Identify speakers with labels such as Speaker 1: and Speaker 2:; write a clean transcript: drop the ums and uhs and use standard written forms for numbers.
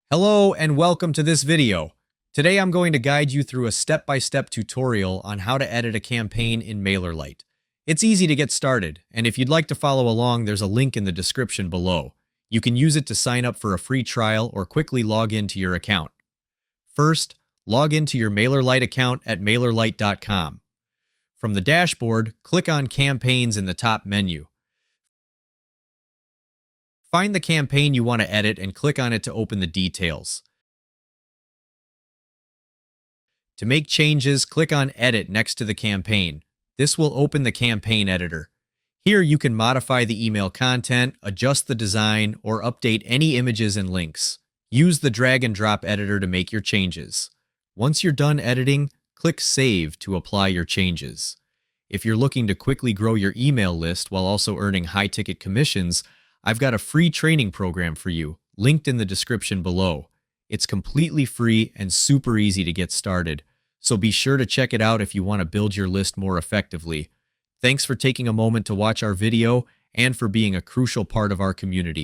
Speaker 1: Hello and welcome to this video. Today I'm going to guide you through a step-by-step tutorial on how to edit a campaign in MailerLite. It's easy to get started, and if you'd like to follow along, there's a link in the description below. You can use it to sign up for a free trial or quickly log into your account. First, log into your MailerLite account at MailerLite.com. From the dashboard, click on Campaigns in the top menu. Find the campaign you want to edit and click on it to open the details. To make changes, click on Edit next to the campaign. This will open the campaign editor. Here you can modify the email content, adjust the design, or update any images and links. Use the drag and drop editor to make your changes. Once you're done editing, click Save to apply your changes. If you're looking to quickly grow your email list while also earning high-ticket commissions, I've got a free training program for you, linked in the description below. It's completely free and super easy to get started, so be sure to check it out if you want to build your list more effectively. Thanks for taking a moment to watch our video and for being a crucial part of our community.